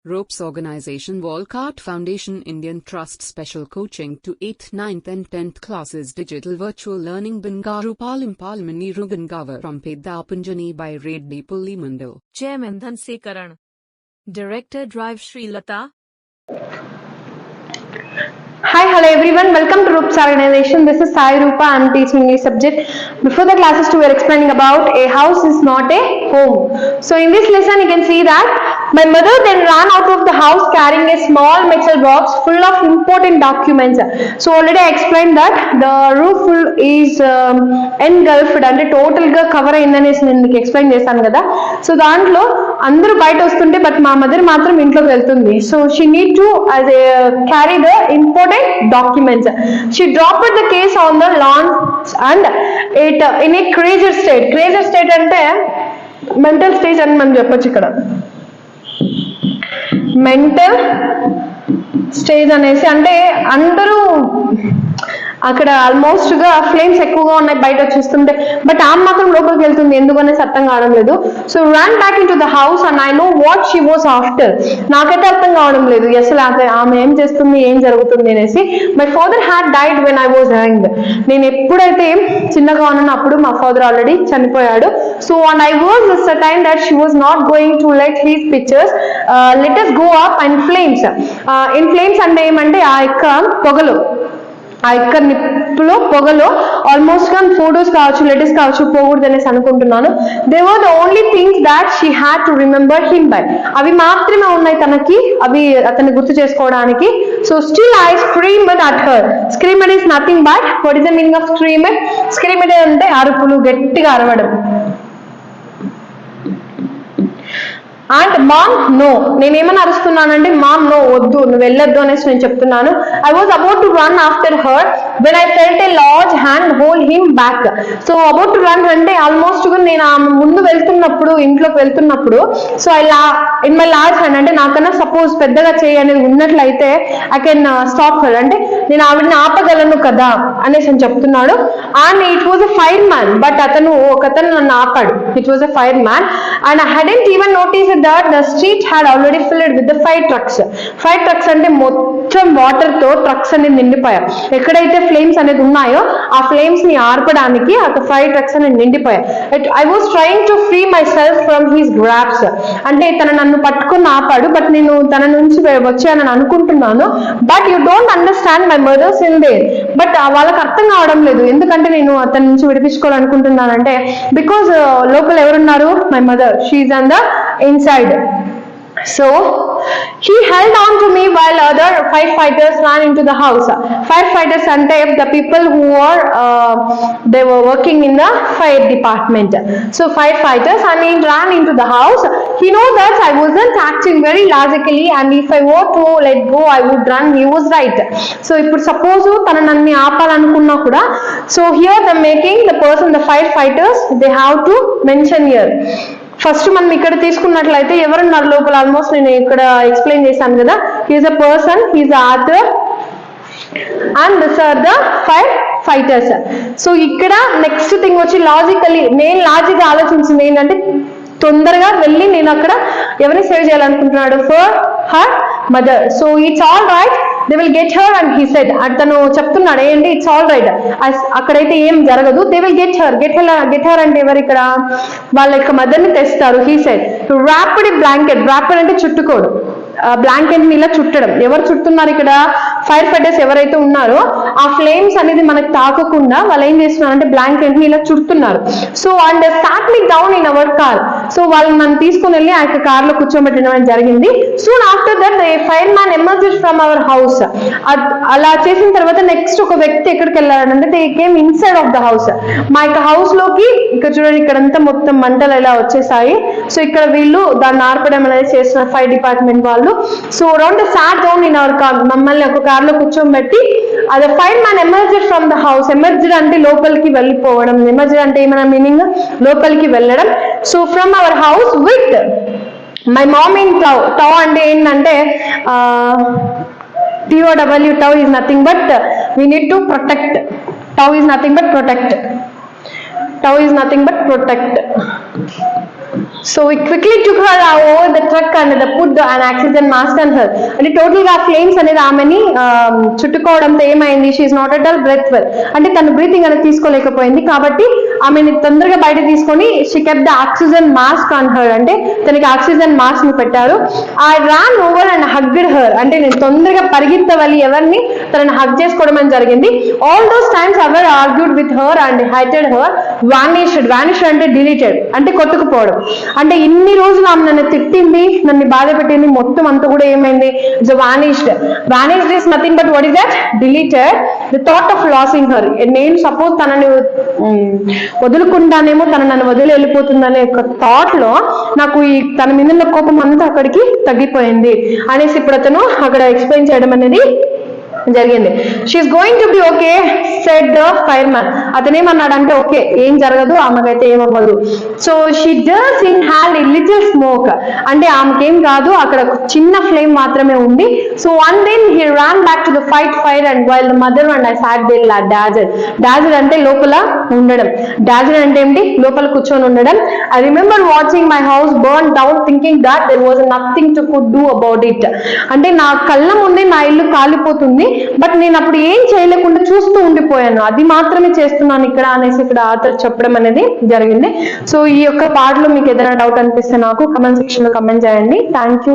Ropes Organization Walcott Foundation Indian Trust Special Coaching to 8th, 9th and 10th classes Digital Virtual Learning Bangaru Palim Rugangavar from Pedapunjani by Reddy Pulli Mandal. Chairman Dhan Sekaran. Director Drive Sri Lata. Hi, hello everyone. Welcome to Ropes Organization. This is Sai Rupa. I am teaching English subject. Before the classes, we were explaining about a house is not a home. So in this lesson, you can see that my mother then ran out of the house carrying a small metal box full of important documents. So already I explained that the roof is engulfed and total ga cover అయిందనేసి నేను మీకు explain చేశాను కదా. So దాంట్లో అందరూ బయట వస్తుంటే but మా mother మాత్రం ఇంట్లోకి వెళ్తుంది. So she need to carry the important documents. She dropped the case on the lawn and it in a crazy state. Crazy state అంటే మెంటల్ స్టేజ్ అని మనం చెప్పొచ్చు. ఇక్కడ మెంటల్ స్టేజ్ అనేసి అంటే అందరూ అక్కడ ఆల్మోస్ట్ గా ఫ్లేమ్స్ ఎక్కువగా ఉన్నాయి బయట వచ్చేస్తుంటే బట్ ఆమె మాత్రం లోపలికి వెళ్తుంది ఎందుకనేసి అర్థం కావడం లేదు. So run back in to the house and I know what she was after. నాకైతే అర్థం కావడం లేదు అసలు ఆమె ఏం చేస్తుంది ఏం జరుగుతుంది అనేసి. My father had died when I was young. నేను ఎప్పుడైతే చిన్నగా ఉన్నానో అప్పుడు మా ఫాదర్ ఆల్రెడీ చనిపోయాడు. So and I was certain that she was not going to let his pictures let us go up in flames. In flames అంటే ఏమంటే ఆ యొక్క పొగలు ఆ యొక్క నిప్పులో పొగలో ఆల్మోస్ట్ గా ఫోటోస్ కావచ్చు లెటర్స్ కావచ్చు పోకూడదు అనేసి అనుకుంటున్నాను. They were the only things that she had to remember him by. అవి మాత్రమే ఉన్నాయి తనకి, అవి అతన్ని గుర్తు చేసుకోవడానికి. So still I screamed at her. Screamed is nothing but what is the meaning of screamed? Screamed అంటే అరుపులు, గట్టిగా అరవడం. అండ్ మామ్ నో, నేనేమని అరుస్తున్నానంటే మామ్ నో వద్దు నువ్వు వెళ్ళొద్దు అనేసి నేను చెప్తున్నాను. I was about to run after her when I felt a large hand hold him back. So about to run అంటే ఆల్మోస్ట్ నేను ఆమె ముందు వెళ్తున్నప్పుడు ఇంట్లోకి వెళ్తున్నప్పుడు so in my large hand అంటే నాకన్నా సపోజ్ పెద్దగా చేయి అనేది ఉన్నట్లయితే ఐ కెన్ స్టాప్ హర్ అంటే నేను ఆవిడని ఆపగలను కదా అనేసి అని చెప్తున్నాడు. And it was a fire man but ఒకతను నన్ను ఆపాడు. It was a fire man and I hadn't even noticed that the street had already filled with the fire trucks. Fire trucks అంటే మొత్తం వాటర్ తో ట్రక్స్ అనేది నిండిపోయాయి. ఎక్కడైతే flames అనేది ఉన్నాయో ఆ ఫ్లేమ్స్ ని ఆర్పడానికి ఆ ఫైర్ ట్రక్స్ అనేది నిండిపోయాయి. I was trying to free myself from his grasp. అంటే తన నన్ను పట్టుకుని ఆపాడు బట్ నేను తన నుంచి వచ్చానని అనుకుంటున్నాను. But you don't understand my mother's in there. But వాళ్ళకి అర్థం కావడం లేదు ఎందుకంటే నేను అతని నుంచి విడిపించుకోవాలనుకుంటున్నానంటే బికాజ్ లోపల ఎవరున్నారు? My mother, she's on the inside. So he held on to me while other firefighters ran into the house. Firefighters ante the people who were they were working in the fire department. So firefighters and he ran into the house. He know that I wasn't acting very logically and if I were to let go I would run. He was right. So ఇప్పుడు suppose తన నన్ను ఆపాలనుకున్నా కూడా so here the making the person the firefighters they have to mention here. First మనం ఇక్కడ తీసుకున్నట్లయితే ఎవరున్నారు లోపల? Almost నేను ఇక్కడ ఎక్స్ప్లెయిన్ చేశాను కదా. He's a person, he's the author and this are the fire fighters. So ఇక్కడ నెక్స్ట్ థింగ్ వచ్చి లాజికలీ నేను లాజిక్ ఆలోచించింది ఏంటంటే తొందరగా వెళ్ళి నేను అక్కడ ఎవరిని సేవ్ చేయాలనుకుంటున్నాడు? For her mother. So it's all right, they will get her and he said. అతను చెప్తున్నాడు ఏంటి? ఇట్స్ ఆల్ రైట్, అక్కడైతే ఏం జరగదు. They will get her. Get her అంటే ఎవరు ఇక్కడ? వాళ్ళ యొక్క మదర్ ని తెస్తారు. He said rapid blanket. Rapid అంటే చుట్టుకోడు, బ్లాంకెట్ ని ఇలా చుట్టడం. ఎవరు చుట్టున్నారు ఇక్కడ? ఫైర్ ఫైటర్స్ ఎవరైతే ఉన్నారో ఆ ఫ్లేమ్స్ అనేది మనకు తాకకుండా వాళ్ళు ఏం చేస్తున్నారు అంటే బ్లాంకెట్ ని ఇలా చుడుతున్నారు. So and start me down in our car. సో వాళ్ళు నన్ను తీసుకుని వెళ్ళి ఆ యొక్క కార్ లో కూర్చోబెట్టడం జరిగింది. Soon after that the fire man emerged from our house. అలా చేసిన తర్వాత నెక్స్ట్ ఒక వ్యక్తి ఎక్కడికి వెళ్ళారంటే they came inside of the house. మా యొక్క హౌస్ లోకి ఇక్కడ చూడండి ఇక్కడంతా మొత్తం మంటలు ఇలా వచ్చేసాయి. సో ఇక్కడ వీళ్ళు దాన్ని ఆర్పడం అనేది చేస్తున్న ఫైర్ డిపార్ట్మెంట్ వాళ్ళు. So around sat down in our car. మమ్మల్ని ఒక కార్ లో కూర్చోబెట్టి అది fire man emerged from the house. Emerged అంటే లోపలికి వెళ్ళిపోవడం. ఎమర్జ్డ్ అంటే ఏమైనా మీనింగ్? లోపలికి వెళ్ళడం. So from our house with my mom in tau. Tau అంటే ఏంటంటే TOW. Tau is nothing but we need to protect. Tau is nothing but protect. Tau is nothing but protect. So we quickly took her over the truck and put an oxygen mask on her. అంటే total గా flames అనేది ఆమెని చుట్టుకోవడంతో ఏమైంది, she's not at all breath well, అంటే తన breathing అనేది తీసుకోలేకపోయింది. కాబట్టి ఆమెని తొందరగా బయట తీసుకొని she kept the oxygen mask on her, అంటే తనకి ఆక్సిజన్ మాస్క్ ని పెట్టారు. I ran over and hugged her, అంటే నేను తొందరగా పరిగెత్తవలి ఎవరిని, తనని హగ్ చేసుకోవడం అని జరిగింది. All those times our argued with her and hated her. Vanished అంటే డిలీటెడ్, అంటే కొట్టుకుపోవడం. అంటే ఇన్ని రోజులు ఆమె నన్ను తిట్టింది, నన్ను బాధ పెట్టింది, మొత్తం అంతా కూడా ఏమైంది, it's vanished is nothing but what is that, deleted. The thought of losing her, నేను సపోజ్ తనని వదులుకుంటానేమో, తన నన్ను వదిలి వెళ్ళిపోతుందనే ఒక థాట్ లో నాకు ఈ తన మీద ఉన్న కోపం అంతా అక్కడికి తగ్గిపోయింది అనేసి ఇప్పుడు అతను అక్కడ ఎక్స్ప్లెయిన్ చేయడం అనేది జరిగింది. She's going to be okay said the fire man. అతనేమన్నాడంటే ఓకే, ఏం జరగదు, ఆమెకైతే ఏమవ్వదు. So she does inhale a little smoke, అంటే ఆమెకేం కాదు, అక్కడ చిన్న ఫ్లేమ్ మాత్రమే ఉంది. So one then he ran back to the fire and while the mother and I sat there dazed అంటే లోపల ఉండడం. డాజర్ అంటే ఏంటి, లోపల కూర్చొని ఉండడం. I remember watching my house burn down thinking that there was nothing to could do about it. అంటే నా కళ్ళ ముందే నా ఇల్లు కాలిపోతుంది, బట్ నేను అప్పుడు ఏం చేయలేకుండా చూస్తూ ఉండిపోయాను, అది మాత్రమే చేస్తున్నాను ఇక్కడ అనేసి ఇక్కడ ఆథర్ చెప్పడం అనేది జరిగింది. సో ఈ యొక్క పాటలో మీకు ఏదైనా డౌట్ అనిపిస్తే నాకు కమెంట్ సెక్షన్ లో కమెంట్ చేయండి. Thank you.